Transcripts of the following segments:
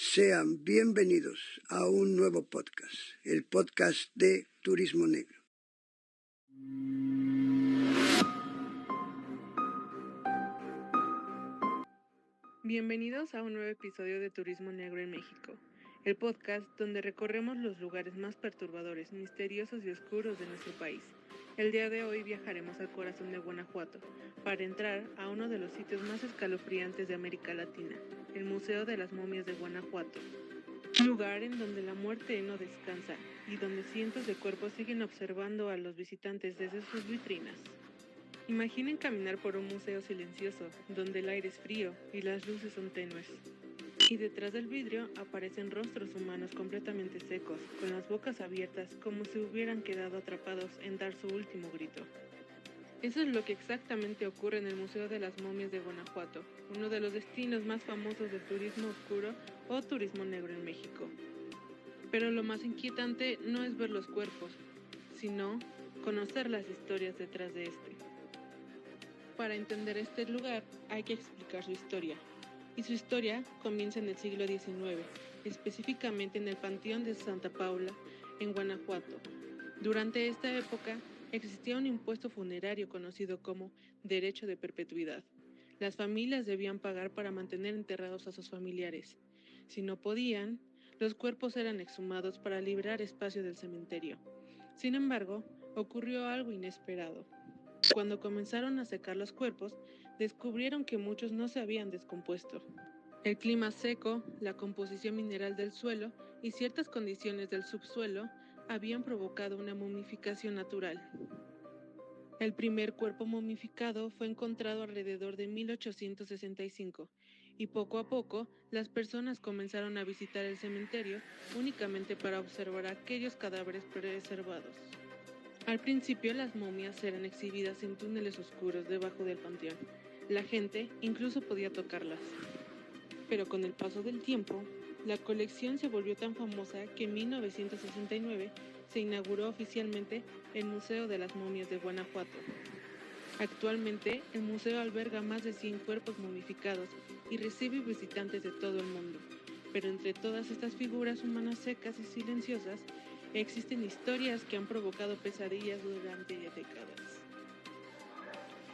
Sean bienvenidos a un nuevo podcast, el podcast de Turismo Negro. Bienvenidos a un nuevo episodio de Turismo Negro en México, el podcast donde recorremos los lugares más perturbadores, misteriosos y oscuros de nuestro país. El día de hoy viajaremos al corazón de Guanajuato para entrar a uno de los sitios más escalofriantes de América Latina, el Museo de las Momias de Guanajuato. Un lugar en donde la muerte no descansa y donde cientos de cuerpos siguen observando a los visitantes desde sus vitrinas. Imaginen caminar por un museo silencioso, donde el aire es frío y las luces son tenues. Y detrás del vidrio aparecen rostros humanos completamente secos, con las bocas abiertas como si hubieran quedado atrapados en dar su último grito. Eso es lo que exactamente ocurre en el Museo de las Momias de Guanajuato, uno de los destinos más famosos del turismo oscuro o turismo negro en México. Pero lo más inquietante no es ver los cuerpos, sino conocer las historias detrás de este. Para entender este lugar hay que explicar su historia, y su historia comienza en el siglo XIX, específicamente en el Panteón de Santa Paula, en Guanajuato. Durante esta época existía un impuesto funerario conocido como derecho de perpetuidad. Las familias debían pagar para mantener enterrados a sus familiares. Si no podían, los cuerpos eran exhumados para librar espacio del cementerio. Sin embargo, ocurrió algo inesperado. Cuando comenzaron a secar los cuerpos, descubrieron que muchos no se habían descompuesto. El clima seco, la composición mineral del suelo y ciertas condiciones del subsuelo habían provocado una momificación natural. El primer cuerpo momificado fue encontrado alrededor de 1865 y poco a poco las personas comenzaron a visitar el cementerio únicamente para observar aquellos cadáveres preservados. Al principio las momias eran exhibidas en túneles oscuros debajo del panteón. La gente incluso podía tocarlas. Pero con el paso del tiempo, la colección se volvió tan famosa que en 1969 se inauguró oficialmente el Museo de las Momias de Guanajuato. Actualmente, el museo alberga más de 100 cuerpos momificados y recibe visitantes de todo el mundo. Pero entre todas estas figuras humanas secas y silenciosas, existen historias que han provocado pesadillas durante décadas.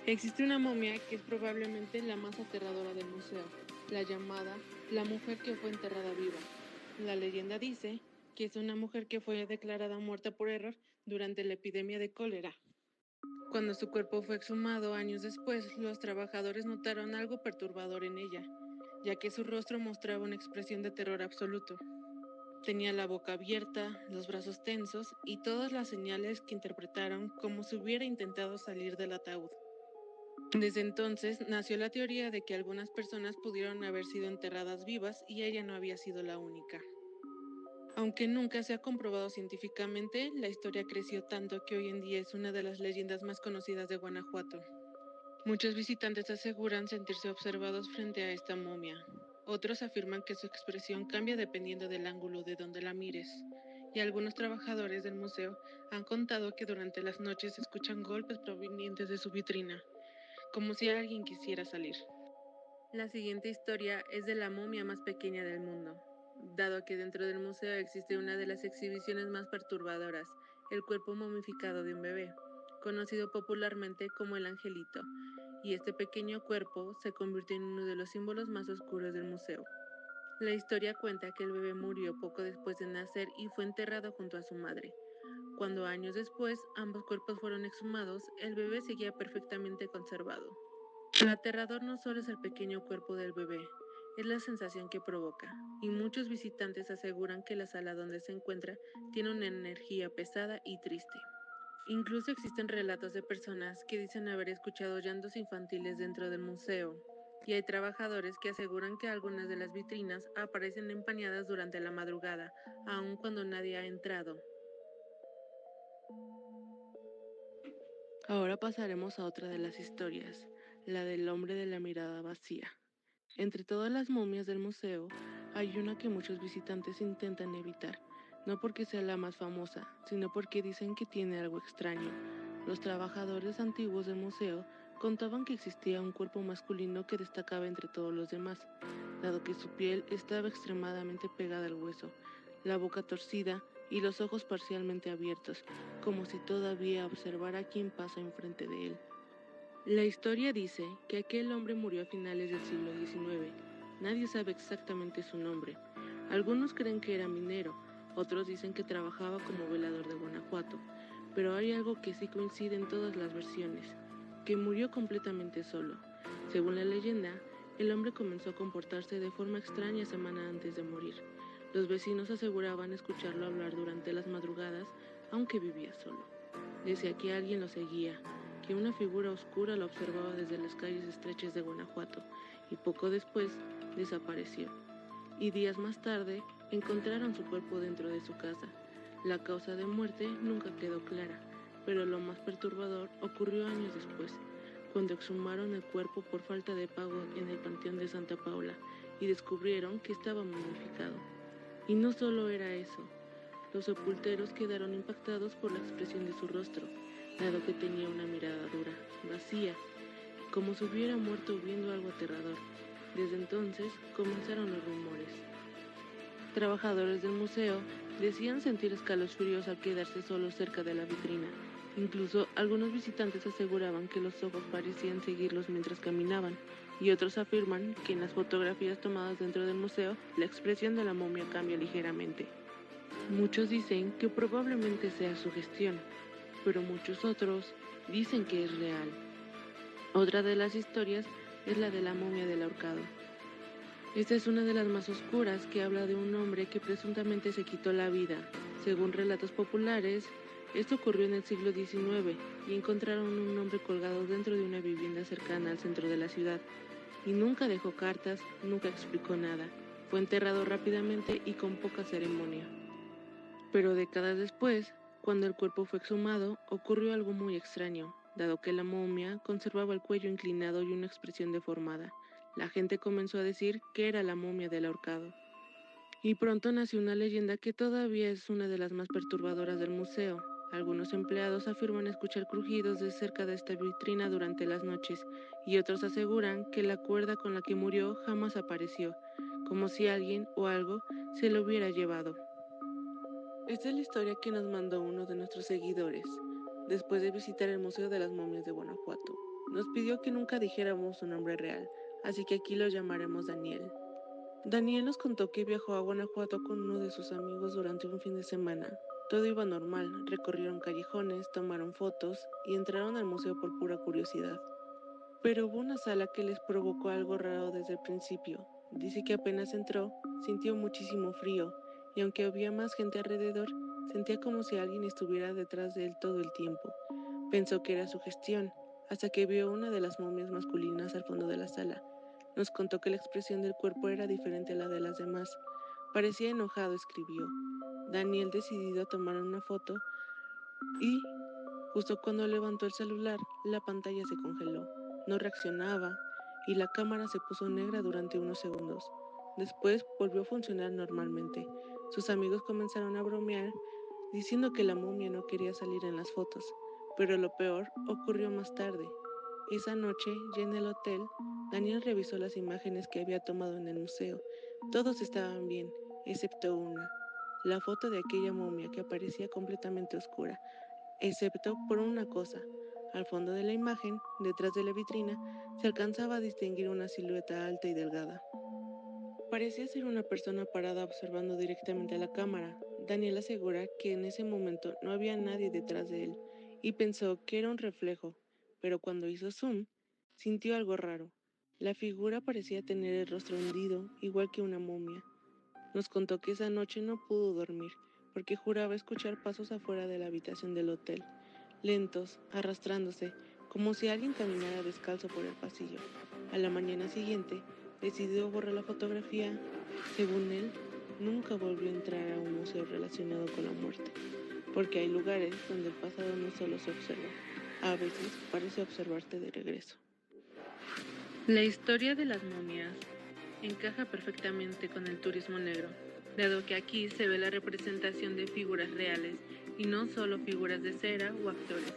Existe una momia que es probablemente la más aterradora del museo, la llamada la mujer que fue enterrada viva. La leyenda dice que es una mujer que fue declarada muerta por error durante la epidemia de cólera. Cuando su cuerpo fue exhumado años después, los trabajadores notaron algo perturbador en ella, ya que su rostro mostraba una expresión de terror absoluto. Tenía la boca abierta, los brazos tensos y todas las señales que interpretaron como si hubiera intentado salir del ataúd. Desde entonces nació la teoría de que algunas personas pudieron haber sido enterradas vivas y ella no había sido la única. Aunque nunca se ha comprobado científicamente, la historia creció tanto que hoy en día es una de las leyendas más conocidas de Guanajuato. Muchos visitantes aseguran sentirse observados frente a esta momia. Otros afirman que su expresión cambia dependiendo del ángulo de donde la mires. Y algunos trabajadores del museo han contado que durante las noches se escuchan golpes provenientes de su vitrina, como si alguien quisiera salir. La siguiente historia es de la momia más pequeña del mundo, dado que dentro del museo existe una de las exhibiciones más perturbadoras, el cuerpo momificado de un bebé, conocido popularmente como el angelito, y este pequeño cuerpo se convirtió en uno de los símbolos más oscuros del museo. La historia cuenta que el bebé murió poco después de nacer y fue enterrado junto a su madre. Cuando años después ambos cuerpos fueron exhumados, el bebé seguía perfectamente conservado. Lo aterrador no solo es el pequeño cuerpo del bebé, es la sensación que provoca, y muchos visitantes aseguran que la sala donde se encuentra tiene una energía pesada y triste. Incluso existen relatos de personas que dicen haber escuchado llantos infantiles dentro del museo, y hay trabajadores que aseguran que algunas de las vitrinas aparecen empañadas durante la madrugada, aun cuando nadie ha entrado. Ahora pasaremos a otra de las historias, la del hombre de la mirada vacía. Entre todas las momias del museo, hay una que muchos visitantes intentan evitar, no porque sea la más famosa, sino porque dicen que tiene algo extraño. Los trabajadores antiguos del museo contaban que existía un cuerpo masculino que destacaba entre todos los demás, dado que su piel estaba extremadamente pegada al hueso, la boca torcida y los ojos parcialmente abiertos, como si todavía observara quién pasa enfrente de él. La historia dice que aquel hombre murió a finales del siglo XIX. Nadie sabe exactamente su nombre. Algunos creen que era minero, otros dicen que trabajaba como velador de Guanajuato, pero hay algo que sí coincide en todas las versiones, que murió completamente solo. Según la leyenda, el hombre comenzó a comportarse de forma extraña semana antes de morir. Los vecinos aseguraban escucharlo hablar durante las madrugadas, aunque vivía solo. Decía que alguien lo seguía, que una figura oscura lo observaba desde las calles estrechas de Guanajuato, y poco después desapareció. Y días más tarde encontraron su cuerpo dentro de su casa. La causa de muerte nunca quedó clara, pero lo más perturbador ocurrió años después, cuando exhumaron el cuerpo por falta de pago en el Panteón de Santa Paula y descubrieron que estaba momificado. Y no solo era eso, los sepulteros quedaron impactados por la expresión de su rostro, dado que tenía una mirada dura, vacía, como si hubiera muerto viendo algo aterrador. Desde entonces comenzaron los rumores. Trabajadores del museo decían sentir escalofríos al quedarse solos cerca de la vitrina. Incluso algunos visitantes aseguraban que los ojos parecían seguirlos mientras caminaban, y otros afirman que en las fotografías tomadas dentro del museo la expresión de la momia cambia ligeramente. Muchos dicen que probablemente sea sugestión, pero muchos otros dicen que es real. Otra de las historias es la de la momia del ahorcado. Esta es una de las más oscuras, que habla de un hombre que presuntamente se quitó la vida. Según relatos populares, esto ocurrió en el siglo XIX y encontraron un hombre colgado dentro de una vivienda cercana al centro de la ciudad. Y nunca dejó cartas, nunca explicó nada. Fue enterrado rápidamente y con poca ceremonia. Pero décadas después, cuando el cuerpo fue exhumado, ocurrió algo muy extraño, dado que la momia conservaba el cuello inclinado y una expresión deformada. La gente comenzó a decir que era la momia del ahorcado. Y pronto nació una leyenda que todavía es una de las más perturbadoras del museo. Algunos empleados afirman escuchar crujidos de cerca de esta vitrina durante las noches, y otros aseguran que la cuerda con la que murió jamás apareció, como si alguien o algo se lo hubiera llevado. Esta es la historia que nos mandó uno de nuestros seguidores, después de visitar el Museo de las Momias de Guanajuato. Nos pidió que nunca dijéramos su nombre real, así que aquí lo llamaremos Daniel. Daniel nos contó que viajó a Guanajuato con uno de sus amigos durante un fin de semana. Todo iba normal, recorrieron callejones, tomaron fotos y entraron al museo por pura curiosidad. Pero hubo una sala que les provocó algo raro desde el principio. Dice que apenas entró, sintió muchísimo frío, y aunque había más gente alrededor, sentía como si alguien estuviera detrás de él todo el tiempo. Pensó que era su gestión, hasta que vio una de las momias masculinas al fondo de la sala. Nos contó que la expresión del cuerpo era diferente a la de las demás. Parecía enojado, escribió. Daniel, decidido a tomar una foto, y justo cuando levantó el celular, la pantalla se congeló. No reaccionaba y la cámara se puso negra durante unos segundos. Después volvió a funcionar normalmente. Sus amigos comenzaron a bromear, diciendo que la momia no quería salir en las fotos. Pero lo peor ocurrió más tarde. Esa noche, ya en el hotel, Daniel revisó las imágenes que había tomado en el museo. Todos estaban bien, excepto una. La foto de aquella momia que aparecía completamente oscura, excepto por una cosa. Al fondo de la imagen, detrás de la vitrina, se alcanzaba a distinguir una silueta alta y delgada. Parecía ser una persona parada observando directamente a la cámara. Daniel asegura que en ese momento no había nadie detrás de él y pensó que era un reflejo, pero cuando hizo zoom, sintió algo raro. La figura parecía tener el rostro hundido, igual que una momia. Nos contó que esa noche no pudo dormir, porque juraba escuchar pasos afuera de la habitación del hotel, lentos, arrastrándose, como si alguien caminara descalzo por el pasillo. A la mañana siguiente, decidió borrar la fotografía. Según él, nunca volvió a entrar a un museo relacionado con la muerte, porque hay lugares donde el pasado no solo se observa, a veces parece observarte de regreso. La historia de las momias encaja perfectamente con el turismo negro, dado que aquí se ve la representación de figuras reales y no solo figuras de cera o actores,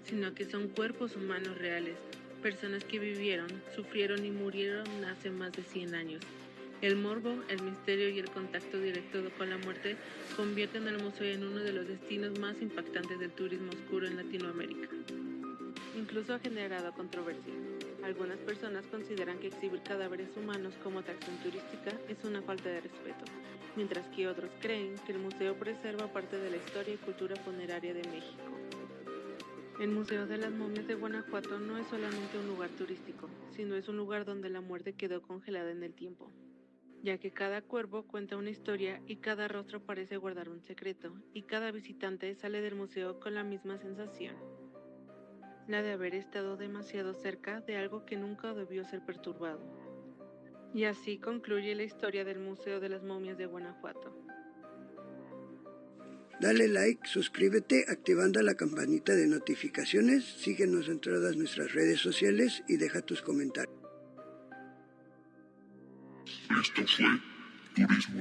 sino que son cuerpos humanos reales, personas que vivieron, sufrieron y murieron hace más de 100 años. El morbo, el misterio y el contacto directo con la muerte convierten al museo en uno de los destinos más impactantes del turismo oscuro en Latinoamérica. Incluso ha generado controversia. Algunas personas consideran que exhibir cadáveres humanos como atracción turística es una falta de respeto, mientras que otros creen que el museo preserva parte de la historia y cultura funeraria de México. El Museo de las Momias de Guanajuato no es solamente un lugar turístico, sino es un lugar donde la muerte quedó congelada en el tiempo, ya que cada cuerpo cuenta una historia y cada rostro parece guardar un secreto, y cada visitante sale del museo con la misma sensación, la de haber estado demasiado cerca de algo que nunca debió ser perturbado. Y así concluye la historia del Museo de las Momias de Guanajuato. Dale like, suscríbete activando la campanita de notificaciones, síguenos en todas nuestras redes sociales y deja tus comentarios. Esto fue Turismo